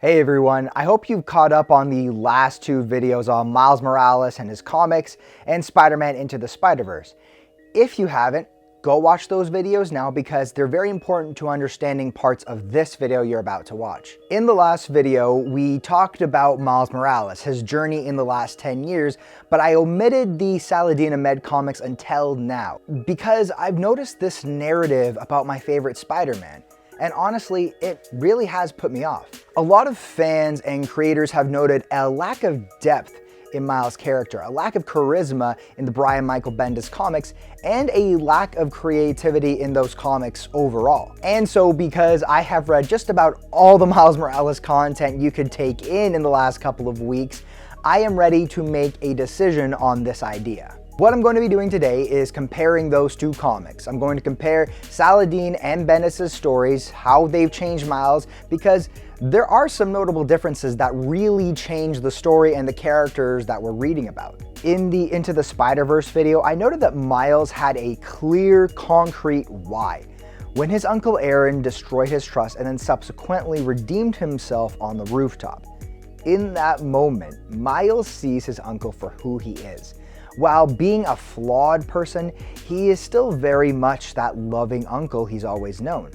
Hey everyone, I hope you've caught up on the last two videos on Miles Morales and his comics and Spider-Man Into the Spider-Verse. If you haven't, go watch those videos now because they're very important to understanding parts of this video you're about to watch. In the last video, we talked about Miles Morales, his journey in the last 10 years, but I omitted the Saladin Ahmed comics until now because I've noticed this narrative about my favorite Spider-Man. And honestly, it really has put me off. A lot of fans and creators have noted a lack of depth in Miles' character, a lack of charisma in the Brian Michael Bendis comics, and a lack of creativity in those comics overall. And so because I have read just about all the Miles Morales content you could take in the last couple of weeks, I am ready to make a decision on this idea. What I'm going to be doing today is comparing those two comics. I'm going to compare Saladin and Bendis' stories, how they've changed Miles, because there are some notable differences that really change the story and the characters that we're reading about. In the Into the Spider-Verse video, I noted that Miles had a clear, concrete why. When his uncle Aaron destroyed his trust and then subsequently redeemed himself on the rooftop. In that moment, Miles sees his uncle for who he is. While being a flawed person, he is still very much that loving uncle he's always known.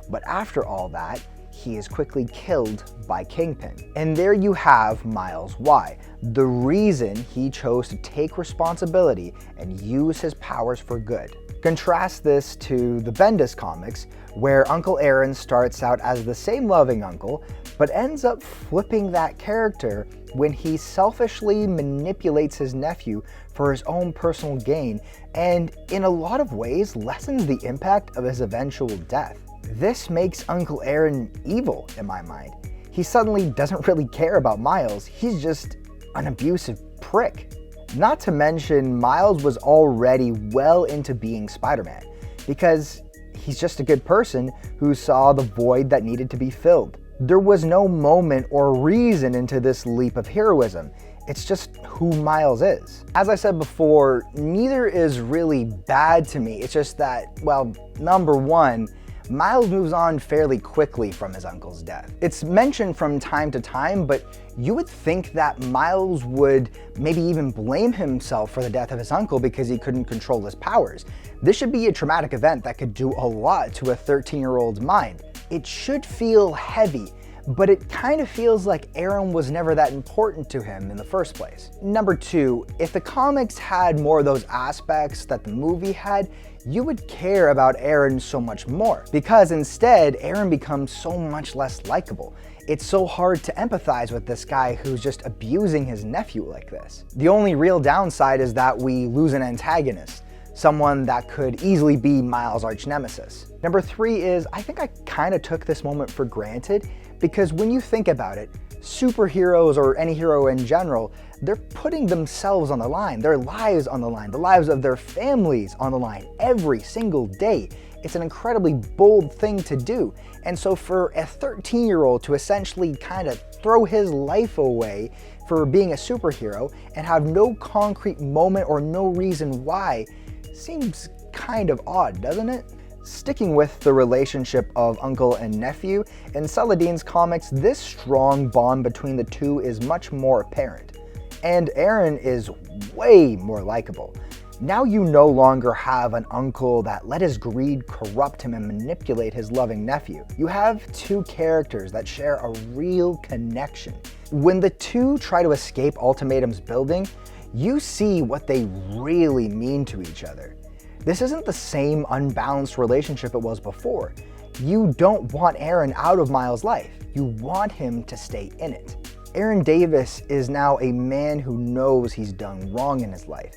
But after all that, he is quickly killed by Kingpin. And there you have Miles' why, the reason he chose to take responsibility and use his powers for good. Contrast this to the Bendis comics, where Uncle Aaron starts out as the same loving uncle, but ends up flipping that character when he selfishly manipulates his nephew for his own personal gain, and in a lot of ways lessens the impact of his eventual death. This makes Uncle Aaron evil in my mind. He suddenly doesn't really care about Miles, he's just an abusive prick. Not to mention, Miles was already well into being Spider-Man, because he's just a good person who saw the void that needed to be filled. There was no moment or reason into this leap of heroism. It's just who Miles is. As I said before, neither is really bad to me. It's just that, well, number one, Miles moves on fairly quickly from his uncle's death. It's mentioned from time to time, but you would think that Miles would maybe even blame himself for the death of his uncle because he couldn't control his powers. This should be a traumatic event that could do a lot to a 13-year-old's mind. It should feel heavy, but it kind of feels like Aaron was never that important to him in the first place. Number two, if the comics had more of those aspects that the movie had, you would care about Aaron so much more. Because instead, Aaron becomes so much less likable. It's so hard to empathize with this guy who's just abusing his nephew like this. The only real downside is that we lose an antagonist. Someone that could easily be Miles' arch nemesis. Number three is, I think I kind of took this moment for granted because when you think about it, superheroes or any hero in general, they're putting themselves on the line, their lives on the line, the lives of their families on the line every single day. It's an incredibly bold thing to do. And so for a 13-year-old to essentially kind of throw his life away for being a superhero and have no concrete moment or no reason why, seems kind of odd, doesn't it? Sticking with the relationship of uncle and nephew, in Saladin's comics, this strong bond between the two is much more apparent. And Aaron is way more likable. Now you no longer have an uncle that let his greed corrupt him and manipulate his loving nephew. You have two characters that share a real connection. When the two try to escape Ultimatum's building, you see what they really mean to each other. This isn't the same unbalanced relationship it was before. You don't want Aaron out of Miles' life. You want him to stay in it. Aaron Davis is now a man who knows he's done wrong in his life.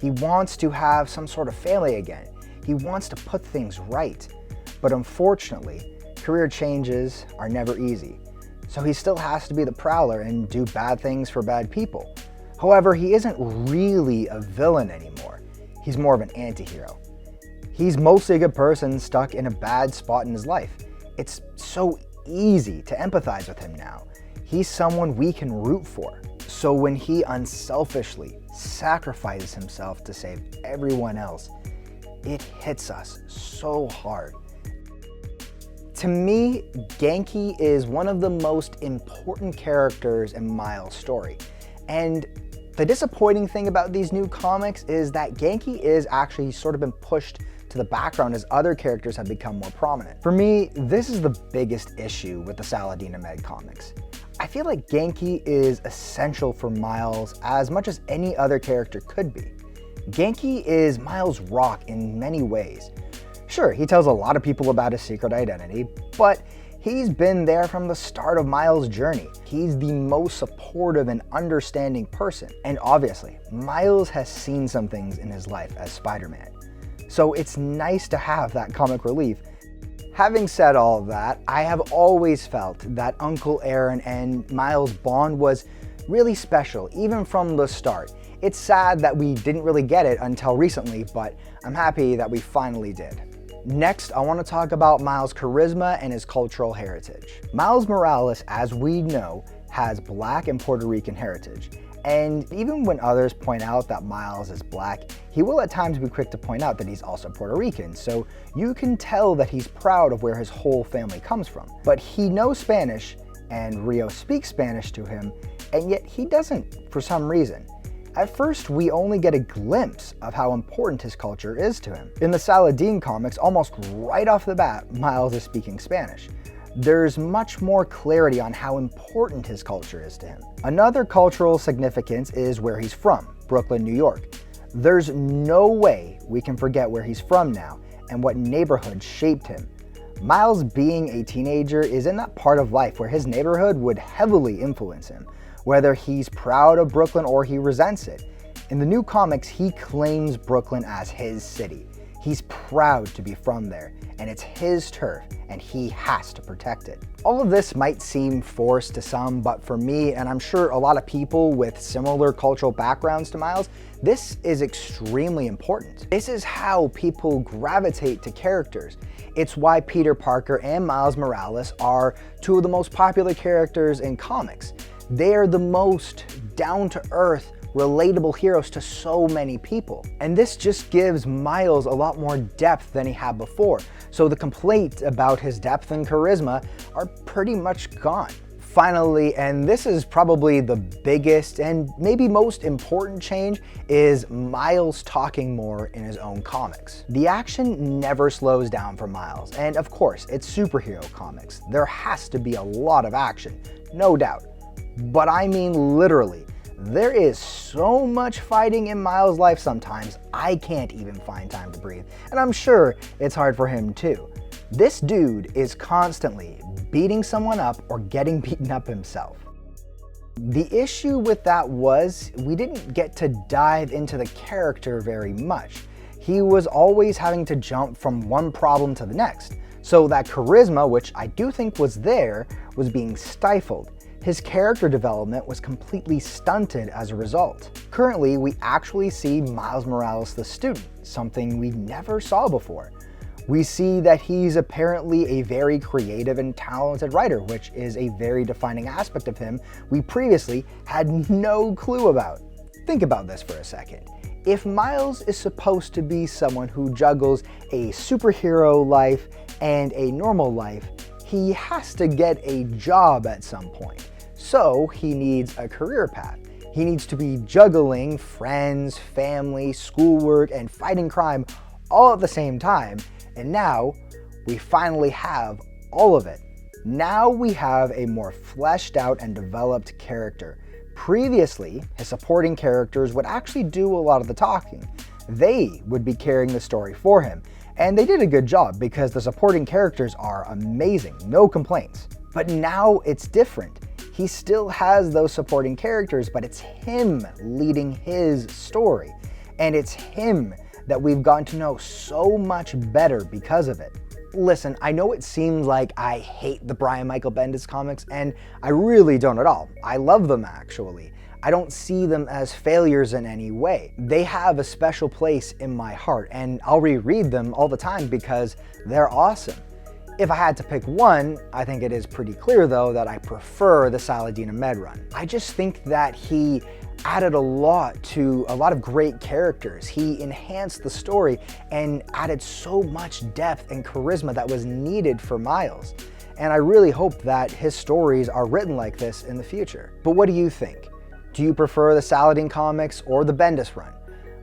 He wants to have some sort of family again. He wants to put things right. But unfortunately, career changes are never easy. So he still has to be the Prowler and do bad things for bad people. However, he isn't really a villain anymore. He's more of an anti-hero. He's mostly a good person stuck in a bad spot in his life. It's so easy to empathize with him now. He's someone we can root for. So when he unselfishly sacrifices himself to save everyone else, it hits us so hard. To me, Genki is one of the most important characters in Miles' story. And the disappointing thing about these new comics is that Genki is actually sort of been pushed to the background as other characters have become more prominent. For me, this is the biggest issue with the Saladin Ahmed comics. I feel like Genki is essential for Miles as much as any other character could be. Genki is Miles' rock in many ways. Sure, he tells a lot of people about his secret identity, but he's been there from the start of Miles' journey. He's the most supportive and understanding person. And obviously, Miles has seen some things in his life as Spider-Man. So it's nice to have that comic relief. Having said all of that, I have always felt that Uncle Aaron and Miles' bond was really special, even from the start. It's sad that we didn't really get it until recently, but I'm happy that we finally did. Next, I want to talk about Miles' charisma and his cultural heritage. Miles Morales, as we know, has Black and Puerto Rican heritage. And even when others point out that Miles is Black, he will at times be quick to point out that he's also Puerto Rican, so you can tell that he's proud of where his whole family comes from. But he knows Spanish, and Rio speaks Spanish to him, and yet he doesn't for some reason. At first, we only get a glimpse of how important his culture is to him. In the Saladin comics, almost right off the bat, Miles is speaking Spanish. There's much more clarity on how important his culture is to him. Another cultural significance is where he's from, Brooklyn, New York. There's no way we can forget where he's from now and what neighborhood shaped him. Miles being a teenager is in that part of life where his neighborhood would heavily influence him, whether he's proud of Brooklyn or he resents it. In the new comics, he claims Brooklyn as his city. He's proud to be from there, and it's his turf, and he has to protect it. All of this might seem forced to some, but for me, and I'm sure a lot of people with similar cultural backgrounds to Miles, this is extremely important. This is how people gravitate to characters. It's why Peter Parker and Miles Morales are two of the most popular characters in comics. They are the most down-to-earth, relatable heroes to so many people. And this just gives Miles a lot more depth than he had before. So the complaints about his depth and charisma are pretty much gone. Finally, and this is probably the biggest and maybe most important change, is Miles talking more in his own comics. The action never slows down for Miles, and of course, it's superhero comics. There has to be a lot of action, no doubt. But I mean literally. There is so much fighting in Miles' life sometimes, I can't even find time to breathe. And I'm sure it's hard for him too. This dude is constantly beating someone up or getting beaten up himself. The issue with that was we didn't get to dive into the character very much. He was always having to jump from one problem to the next. So that charisma, which I do think was there, was being stifled. His character development was completely stunted as a result. Currently, we actually see Miles Morales the student, something we never saw before. We see that he's apparently a very creative and talented writer, which is a very defining aspect of him we previously had no clue about. Think about this for a second. If Miles is supposed to be someone who juggles a superhero life and a normal life, he has to get a job at some point. So he needs a career path. He needs to be juggling friends, family, schoolwork, and fighting crime all at the same time. And now we finally have all of it. Now we have a more fleshed out and developed character. Previously, his supporting characters would actually do a lot of the talking. They would be carrying the story for him. And they did a good job because the supporting characters are amazing, no complaints. But now it's different. He still has those supporting characters, but it's him leading his story. And it's him that we've gotten to know so much better because of it. Listen, I know it seems like I hate the Brian Michael Bendis comics, and I really don't at all. I love them actually. I don't see them as failures in any way. They have a special place in my heart, and I'll reread them all the time because they're awesome. If I had to pick one, I think it is pretty clear though that I prefer the Saladin Ahmed run. I just think that he added a lot to a lot of great characters. He enhanced the story and added so much depth and charisma that was needed for Miles. And I really hope that his stories are written like this in the future. But what do you think? Do you prefer the Saladin comics or the Bendis run?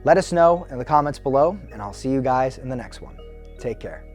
Let us know in the comments below, and I'll see you guys in the next one. Take care.